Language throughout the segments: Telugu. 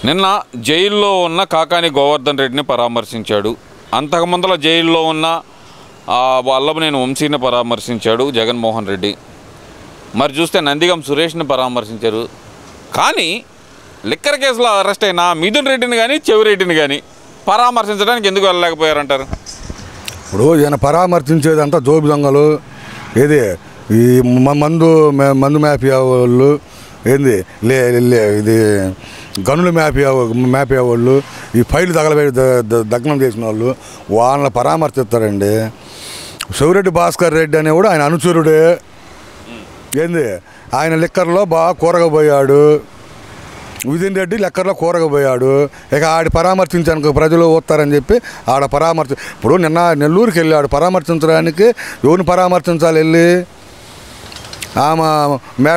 నిన్న జైల్లో ఉన్న కాకాని గోవర్ధన్ రెడ్డిని పరామర్శించాడు. అంతకుముందల జైల్లో ఉన్న వల్లభనేని వంశీని పరామర్శించాడు జగన్మోహన్ రెడ్డి. మరి చూస్తే నందిగం సురేష్ని పరామర్శించారు. కానీ లిక్కర్ కేసులో అరెస్ట్ అయిన మిథున్ రెడ్డిని కానీ చెవిరెడ్డిని కానీ పరామర్శించడానికి ఎందుకు వెళ్ళలేకపోయారంటారు? ఇప్పుడు ఈయన పరామర్శించేదంతా జోబి దొంగలు, ఏది ఈ మందు మాఫియా వాళ్ళు, ఏంది ఇది గనులు మాఫియా వాళ్ళు, ఈ ఫైలు దగ్నం చేసిన వాళ్ళు, వాళ్ళని పరామర్శిస్తారండి. శివరెడ్డి భాస్కర్ రెడ్డి అనేవాడు ఆయన అనుచరుడే. ఏంది ఆయన లిక్కర్లో బాగా కూరగపోయాడు, మిథున్ రెడ్డి లెక్కర్లో కూరగపోయాడు. ఇక ఆడి పరామర్శించాను ప్రజలు వస్తారని చెప్పి ఆడ ఇప్పుడు నిన్న నెల్లూరుకి వెళ్ళాడు పరామర్శించడానికి. ఎవరిని పరామర్శించాలి వెళ్ళి?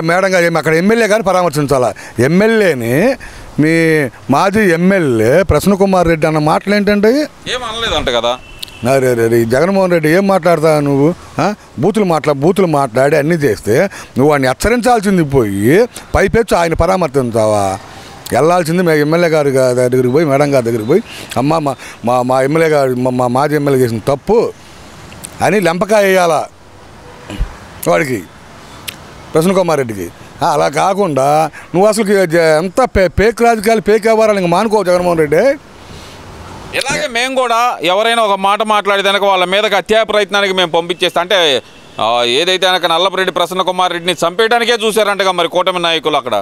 మేడం గారు అక్కడ ఎమ్మెల్యే కానీ పరామర్శించాలా? ఎమ్మెల్యేని మీ మాజీ ఎమ్మెల్యే ప్రసన్న కుమార్ రెడ్డి అన్న మాటలు ఏంటంటే ఏమనలేదంట కదా. జగన్మోహన్ రెడ్డి ఏం మాట్లాడతా నువ్వు? బూతులు మాట్లాడి అన్నీ చేస్తే నువ్వు వాడిని హెచ్చరించాల్సింది పోయి పైపెచ్చు ఆయన పరామర్శించావా? వెళ్ళాల్సింది మా ఎమ్మెల్యే గారి దగ్గరికి పోయి, మేడం గారి దగ్గరికి పోయి, అమ్మ మా ఎమ్మెల్యే గారు మా మాజీ ఎమ్మెల్యే చేసిన తప్పు అని లెంపకాయ వేయాలా వాడికి, ప్రసన్న కుమార్ రెడ్డికి. అలా కాకుండా నువ్వు అసలు ఎంత పేక్ రాజకీయాలు పేక్ వ్యవహారాలు ఇంకా మానుకో జగన్మోహన్ రెడ్డి. ఇలాగే మేము కూడా ఎవరైనా ఒక మాట మాట్లాడేదానికి వాళ్ళ మీదకి హత్యా ప్రయత్నానికి మేము పంపించేస్తా అంటే ఏదైతే కనుక నల్లపురెడ్డి ప్రసన్న కుమార్ రెడ్డిని చంపేయడానికే చూశారంటగా మరి కూటమి నాయకులు. అక్కడ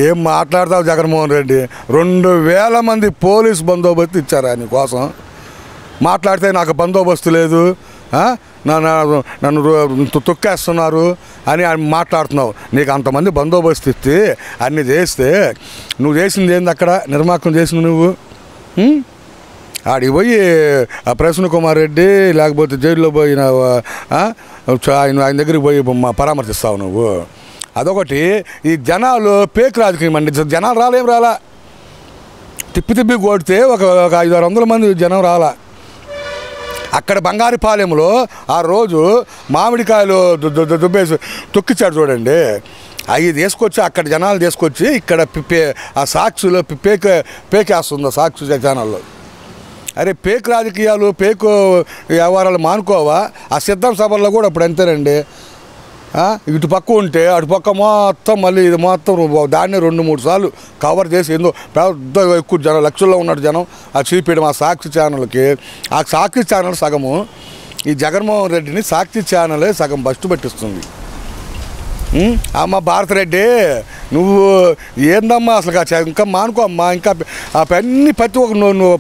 ఏం మాట్లాడతావు జగన్మోహన్ రెడ్డి? 2000 మంది పోలీస్ బందోబస్తు ఇచ్చారు ఆయన కోసం. మాట్లాడితే నాకు బందోబస్తు లేదు, నన్ను తొక్కేస్తున్నారు అని మాట్లాడుతున్నావు. నీకు అంతమంది బందోబస్తు ఇస్తే అన్నీ చేస్తే నువ్వు చేసింది ఏంది? అక్కడ నిర్మాకం చేసింది నువ్వు. ఆడికి పోయి ప్రసన్న కుమార్ రెడ్డి లేకపోతే జైల్లో పోయిన ఆయన దగ్గరికి పోయి పరామర్శిస్తావు నువ్వు. అదొకటి. ఈ జనాలు పేక్ రాజకీయం అండి. జనాలు రాలా, తిప్పి కొడితే ఒక 500-600 మంది జనం రాలా. అక్కడ బంగారుపాలెంలో ఆ రోజు మామిడికాయలు దుబ్బేసి తొక్కిచ్చాడు చూడండి. అవి తీసుకొచ్చి అక్కడ జనాలు తీసుకొచ్చి ఇక్కడ ఆ సాక్షిలో పేకేస్తుందో సాక్షి ఛానల్లో. అరే పేక్ రాజకీయాలు పేక్ వ్యవహారాలు మానుకోవా? ఆ సిద్ధం సభల్లో కూడా ఇప్పుడు అంతేనండి. ఇటు పక్క ఉంటే అటు పక్క మొత్తం మళ్ళీ ఇది మొత్తం దాన్ని 2-3 సార్లు కవర్ చేసి ఏందో పెద్ద ఎక్కువ జనం లక్షల్లో ఉన్నాడు జనం అది చూపించడం ఆ సాక్షి ఛానల్కి. ఆ సాక్షి ఛానల్ సగము ఈ జగన్మోహన్ రెడ్డిని సాక్షి ఛానలే సగం బస్టు పట్టిస్తుంది. అమ్మ భారతిరెడ్డి నువ్వు ఏందమ్మా అసలు ఇంకా మానుకో అమ్మా. ఇంకా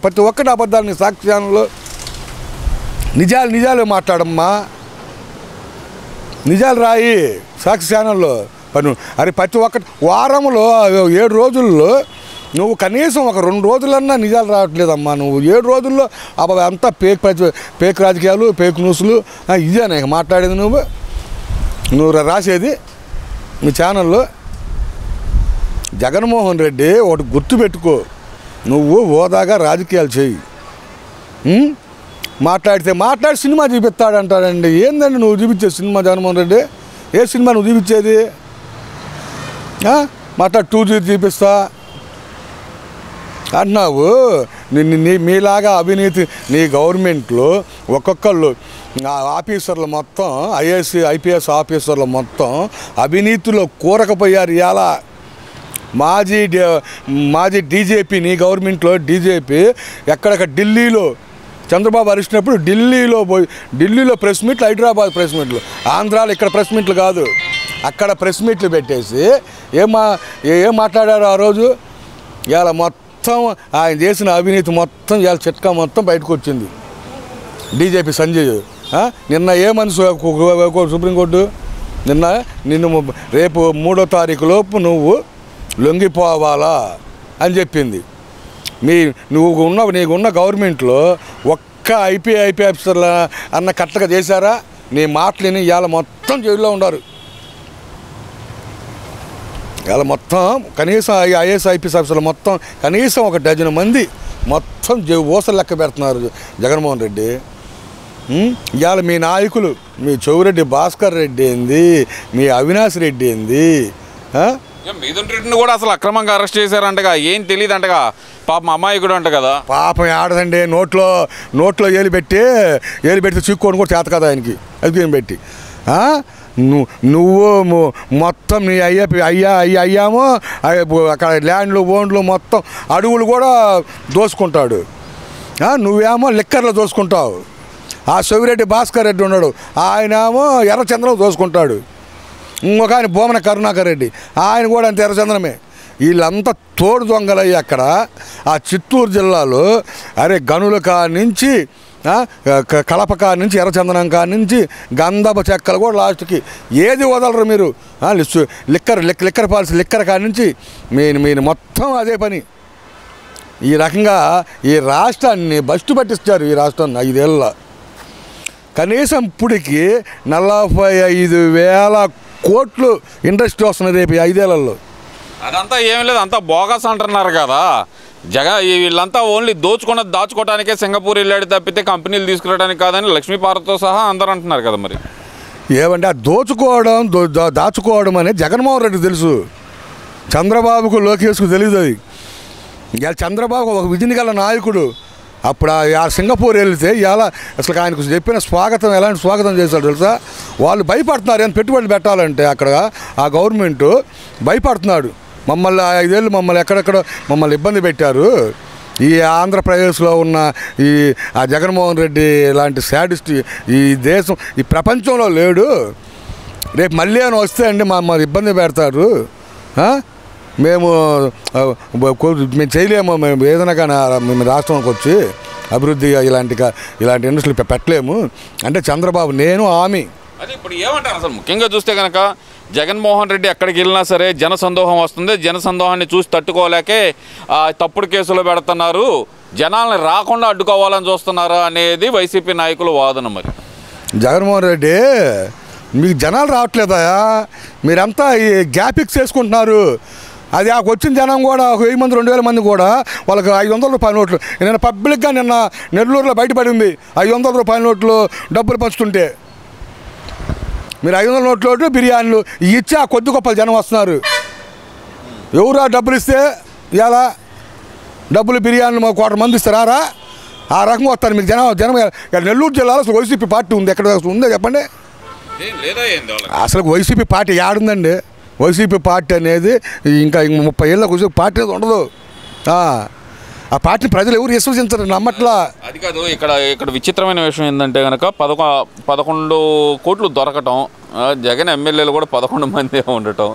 ప్రతి ఒక్కటి అబద్ధాలు నీ సాక్షి ఛానల్లో. నిజాలు మాట్లాడమ్మా, నిజాలు రాయి సాక్షి ఛానల్లో. అరే ప్రతి ఒక్కటి వారంలో 7 రోజుల్లో నువ్వు కనీసం ఒక 2 రోజులన్నా నిజాలు రావట్లేదమ్మా. నువ్వు 7 రోజుల్లో అంతా పేక్ రాజకీయాలు పేక్ న్యూస్లు ఇదేనా మాట్లాడేది నువ్వు రాసేది మీ ఛానల్లో. జగన్మోహన్ రెడ్డి ఒకటి గుర్తుపెట్టుకో, నువ్వు హోదాగా రాజకీయాలు చేయి. మాట్లాడి సినిమా చూపిస్తాడంటాడండి. ఏందండి నువ్వు చూపించేది సినిమా జగన్మోహన్ రెడ్డి? ఏ సినిమా నువ్వు చూపించేది? మాట్లాడి 2G చూపిస్తా అంటున్నావు. మీలాగా అవినీతి నీ గవర్నమెంట్లో ఒక్కొక్కళ్ళు ఆఫీసర్లు మొత్తం IPS ఆఫీసర్లు మొత్తం అవినీతిలో కూరకపోయారు. ఇలా మాజీ DGP నీ గవర్నమెంట్లో DGP ఎక్కడెక్కడ ఢిల్లీలో చంద్రబాబు అరిచినప్పుడు ఢిల్లీలో ప్రెస్ మీట్లు, హైదరాబాద్ ప్రెస్ మీట్లు, ఆంధ్రాలో ఇక్కడ ప్రెస్ మీట్లు కాదు అక్కడ ప్రెస్ మీట్లు పెట్టేసి ఏం మాట్లాడారు ఆ రోజు? ఇవాళ మొత్తం ఆయన చేసిన అవినీతి మొత్తం ఇవాళ చిట్కా మొత్తం బయటకు వచ్చింది. DGP సంజయ్ నిన్న ఏమని సుప్రీంకోర్టు నిన్ను రేపు 3వ తారీఖు లోపు నువ్వు లొంగిపోవాలా అని చెప్పింది. నీకున్న గవర్నమెంట్లో ఒక్క ఐపీ ఆఫీసర్ల అన్న కట్టగా చేశారా? నీ మాటలని ఇవాళ మొత్తం జైల్లో ఉన్నారు. ఇవాళ మొత్తం కనీసం IAS IPS ఆఫీసర్లు మొత్తం కనీసం ఒక 12 మంది మొత్తం ఊసలు లెక్క పెడుతున్నారు జగన్మోహన్ రెడ్డి. ఇవాళ మీ నాయకులు మీ చెవిరెడ్డి భాస్కర్ రెడ్డి ఏంది, మీ అవినాష్ రెడ్డి ఏంది, మిథున్ రెడ్డిని కూడా అసలు అక్రమంగా అరెస్ట్ చేశారంటగా, ఏం తెలియదు అంటగా, పాపం అమాయకుడు అంట కదా. పాపం ఆడదండి, నోట్లో ఏలు పెడితే చిక్కోని కూడా చేత కదా ఆయనకి, అది ఏం పెట్టి నువ్వు మొత్తం నీ అయ్యామో అక్కడ ల్యాండ్లు ఓన్లు మొత్తం అడవులు కూడా దోసుకుంటాడు, నువ్వేమో లిక్కర్లో దోసుకుంటావు. ఆ సోమిరెడ్డి భాస్కర్ రెడ్డి ఉన్నాడు, ఆయనేమో ఎర్రచంద్రం దోసుకుంటాడు. ఇంకొక ఆయన భూమన కరుణాకర్ రెడ్డి, ఆయన కూడా అంత ఎర్రచంద్రమే. వీళ్ళంతా తోడు దొంగలయ్యి అక్కడ ఆ చిత్తూరు జిల్లాలో గనుల నుంచి కలప నుంచి ఎర్రచందనం నుంచి గంధపు చెక్కలు కూడా లాస్ట్కి ఏది వదలరు మీరు. లిక్కర్ పాలసీ లిక్కర్ నుంచి మీరు మొత్తం అదే పని. ఈ రకంగా ఈ రాష్ట్రాన్ని బస్టు పట్టిస్తారు. ఈ రాష్ట్రాన్ని 5 ఏళ్ళ కనీసం ఇప్పటికి 45,000 కోట్లు ఇండస్ట్రీ వస్తున్నది రేపు 5 ఏళ్లలో. అదంతా ఏమీ లేదు, అంతా బోగస్ అంటున్నారు కదా. వీళ్ళంతా ఓన్లీ దాచుకోవడానికే సింగపూర్ వెళ్ళాడు తప్పితే కంపెనీలు తీసుకురావడానికి కాదని లక్ష్మీపార్వతితో సహా అందరూ అంటున్నారు కదా. మరి ఏమంటే ఆ దాచుకోవడం అనేది జగన్మోహన్ రెడ్డి తెలుసు, చంద్రబాబుకు లోకేష్కు తెలియదు. అది ఇవాళ చంద్రబాబు ఒక విజన్ గల నాయకుడు. అప్పుడు ఆ సింగపూర్ వెళ్తే ఇవాళ అసలు ఆయనకు చెప్పిన స్వాగతం ఎలాంటి స్వాగతం చేశాడు తెలుసా? వాళ్ళు భయపడుతున్నారు, ఏమైనా పెట్టుబడులు పెట్టాలంటే అక్కడ ఆ గవర్నమెంట్ భయపడుతున్నాడు. మమ్మల్ని 5 ఏళ్ళు మమ్మల్ని ఇబ్బంది పెట్టారు. ఈ ఆంధ్రప్రదేశ్లో ఉన్న ఆ జగన్మోహన్ రెడ్డి లాంటి శాడిస్ట్ ఈ దేశం ఈ ప్రపంచంలో లేడు. రేపు మళ్ళీ అని వస్తే అండి మమ్మల్ని ఇబ్బంది పెడతారు, మేము చేయలేము, మేము ఏదైనా కానీ మేము రాష్ట్రానికి వచ్చి అభివృద్ధి ఇలాంటి ఇండస్ట్రీలు పెట్టలేము అంటే చంద్రబాబు నేను హామీ. అది ఇప్పుడు ఏమంటారు అసలు ముఖ్యంగా చూస్తే కనుక జగన్మోహన్ రెడ్డి ఎక్కడికి వెళ్ళినా సరే జనసందోహం వస్తుంది, జనసందోహాన్ని చూసి తట్టుకోలేకే తప్పుడు కేసులు పెడుతున్నారు, జనాల్ని రాకుండా అడ్డుకోవాలని చూస్తున్నారు అనేది వైసీపీ నాయకుల వాదన. మరి జగన్మోహన్ రెడ్డి మీకు జనాలు రావట్లేదా? మీరంతా ఈ గ్యాపిక్స్ చేసుకుంటున్నారు. అది ఆ వచ్చిన జనం కూడా 1000 మంది 2000 మంది కూడా వాళ్ళకి 500 రూపాయల నోట్లు. నేను పబ్లిక్గా నిన్న నెల్లూరులో బయటపడింది 500 రూపాయల నోట్లు డబ్బులు పంచుతుంటే. మీరు 500 నోట్లు బిర్యానీలు ఇచ్చి ఆ కొద్ది గొప్ప జనం వస్తున్నారు. ఎవరు ఆ డబ్బులు ఇస్తే ఇలా డబ్బులు బిర్యానీలు 1,000 మంది ఇస్తారా? ఆ రకంగా వస్తారు మీకు జనం. నెల్లూరు జిల్లాలో అసలు వైసీపీ పార్టీ ఉంది, ఎక్కడ ఉందో చెప్పండి. అసలు వైసీపీ పార్టీ ఏడుందండి? వైసీపీ పార్టీ అనేది ఇంకా 30 ఏళ్ళకు పార్టీ అనేది ఉండదు. ఆ పార్టీని ప్రజలు ఎవరు విశ్వసించరు, నమ్మట్లా. అది కాదు, ఇక్కడ విచిత్రమైన విషయం ఏంటంటే కనుక 11 కోట్లు దొరకటం, జగన్ ఎమ్మెల్యేలు కూడా 11 మంది ఉండటం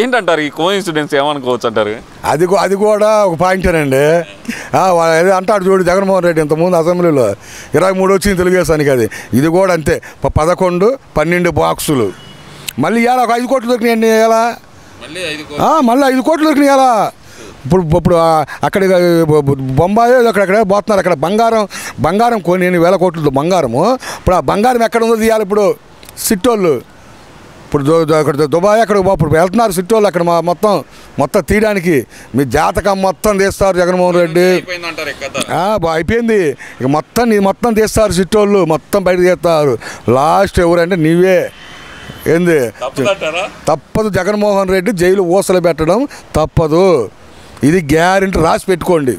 ఏంటంటారు? ఈ కోఇన్సిడెన్స్ ఏమనుకోవచ్చు అంటారు? అది కూడా ఒక పాయింటేనండి. ఏదో అంటాడు చూడు జగన్మోహన్ రెడ్డి ఇంతకుముందు అసెంబ్లీలో 23 వచ్చింది తెలుగుదేశానికి. ఇది కూడా అంతే, 11, 12 బాక్సులు. మళ్ళీ ఇవాళ ఒక 5 కోట్లు దొరికినాయండి. ఇలా మళ్ళీ 5 కోట్లు దొరికినాయి. ఇలా ఇప్పుడు అక్కడ బొంబాయి అక్కడక్కడ పోతున్నారు. అక్కడ బంగారం కొన్ని 1000 కోట్లతో బంగారము. ఇప్పుడు ఆ బంగారం ఎక్కడ ఉందో తీయాలి. ఇప్పుడు సిట్టోళ్ళు ఇప్పుడు అక్కడ దుబాయ్ అక్కడ ఇప్పుడు వెళ్తున్నారు సిట్టోళ్ళు అక్కడ మొత్తం తీయడానికి. మీ జాతకం మొత్తం తీస్తారు జగన్మోహన్ రెడ్డి. అయిపోయింది ఇక మొత్తం తీస్తారు సిట్టోళ్ళు, మొత్తం బయట తీస్తారు. లాస్ట్ ఎవరంటే నీవే. ఏంది తప్పదు, జగన్మోహన్ రెడ్డి జైలు ఊసలు పెట్టడం తప్పదు. ఇది గ్యారెంటీ, రాసి పెట్టుకోండి.